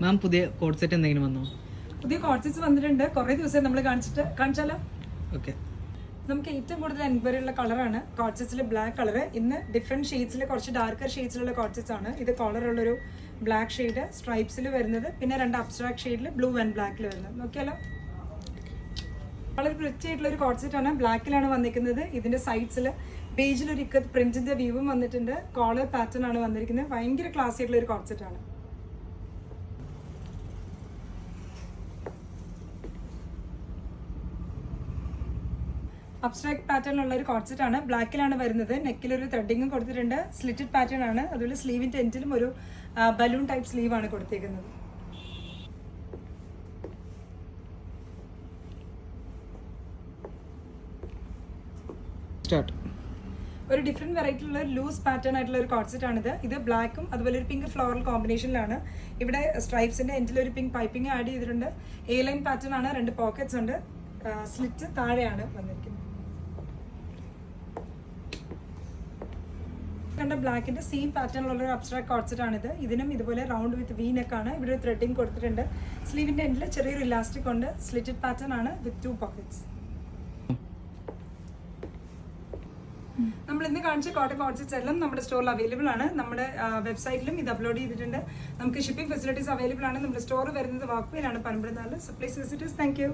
മാം പുതിയ code set എന്തെങ്കിലും വന്നോ? പുതിയ കോഡ് സെറ്റ്സ് വന്നിട്ടുണ്ട്. കുറേ ദിവസം നമ്മൾ കാണിച്ചാലോ? ഓക്കെ. നമുക്ക് ഏറ്റവും കൂടുതൽ എൻക്വയറി ഉള്ള കളറാണ് കോഡ് സെറ്റ്സിൽ ബ്ലാക്ക് കളർ. ഇന്ന് ഡിഫറെൻറ്റ് ഷെയ്ഡ്സിൽ കുറച്ച് ഡാർക്കർ ഷെയ്ഡ്സിലുള്ള കോഡ് സെറ്റ്സ് ആണ്. ഇത് കോളറുള്ളൊരു ബ്ലാക്ക് ഷെയ്ഡ് സ്ട്രൈപ്സിൽ വരുന്നത്, പിന്നെ 2 അബ്സ്ട്രാക്ട് ഷെയ്ഡിൽ ബ്ലൂ ആൻഡ് ബ്ലാക്കിൽ വരുന്നത്. നോക്കിയാലോ, വളരെ വൃത്തിയായിട്ടുള്ള ഒരു കോഡ് സെറ്റ് ആണ്. ബ്ലാക്കിലാണ് വന്നിരിക്കുന്നത്. ഇതിന്റെ സൈഡ്സിൽ പേജിൽ ഒരു ഇക്കത്ത് പ്രിന്റിന്റെ വ്യൂവും വന്നിട്ടുണ്ട്. കോളർ പാറ്റേൺ ആണ് വന്നിരിക്കുന്നത്. ഭയങ്കര ക്ലാസ് ആയിട്ടുള്ള ഒരു കോഡ് സെറ്റ് ആണ്. അബ്സ്ട്രാക്ട് പാറ്റേൺ ഉള്ള ഒരു കോഡ് സെറ്റ് ആണ്. ബ്ലാക്കിലാണ് വരുന്നത്. നെക്കിൽ ഒരു ത്രെഡിങ്ങും കൊടുത്തിട്ടുണ്ട്. സ്ലിറ്റഡ് പാറ്റേൺ ആണ്. അതുപോലെ സ്ലീവിന്റെ എൻഡിലും ഒരു ബലൂൺ ടൈപ്പ് സ്ലീവ് ആണ് കൊടുത്തേക്കുന്നത്. ഒരു ഡിഫറെന്റ് വെറൈറ്റി ഉള്ള ലൂസ് പാറ്റേൺ ആയിട്ടുള്ള ഒരു കോഡ് സെറ്റ് ആണിത്. ഇത് ബ്ലാക്കും അതുപോലെ ഒരു പിങ്ക് ഫ്ലോറൽ കോമ്പിനേഷനിലാണ്. ഇവിടെ സ്ട്രൈപ്സിന്റെ എൻഡിൽ ഒരു പിങ്ക് പൈപ്പിംഗ് ആഡ് ചെയ്തിട്ടുണ്ട്. എ ലൈൻ പാറ്റേൺ ആണ്. 2 പോക്കറ്റ്സ് ഉണ്ട്. സ്ലിറ്റ് താഴെയാണ് വന്നിരിക്കുന്നത്. കണ്ട ബ്ലാക്കിന്റെ സെയിം പാറ്റേണിലുള്ള ഒരു അബ്സ്ട്രാക്ട് കോഡ് സെറ്റ് ആണിത്. ഇതിനും ഇതുപോലെ റൗണ്ട് വിത്ത് വി നെക്ക് ആണ്. ഇവിടെ ഒരു ത്രെഡിങ് കൊടുത്തിട്ടുണ്ട്. സ്ലീവിന്റെ എൻഡിൽ ചെറിയൊരു ഇലാസ്റ്റിക് ഉണ്ട്. സ്ലിറ്റഡ് പാറ്റേൺ ആണ് വിത്ത് 2 പോക്കറ്റ്സ്. നമ്മൾ ഇന്ന് കാണിച്ച കോട്ടൺ കോഡ് സെറ്റ്സ് എല്ലാം നമ്മുടെ സ്റ്റോറിൽ അവൈലബിൾ ആണ്. നമ്മുടെ വെബ്സൈറ്റിലും ഇത് അപ്ലോഡ് ചെയ്തിട്ടുണ്ട്. നമുക്ക് ഷിപ്പിംഗ് ഫെസിലിറ്റീസ് അവൈലബിൾ ആണ്. നമ്മുടെ സ്റ്റോർ വരുന്നത് വാക്ക്വേയിലാണ്, പനമ്പഴനാട്. So please visit us. Thank U.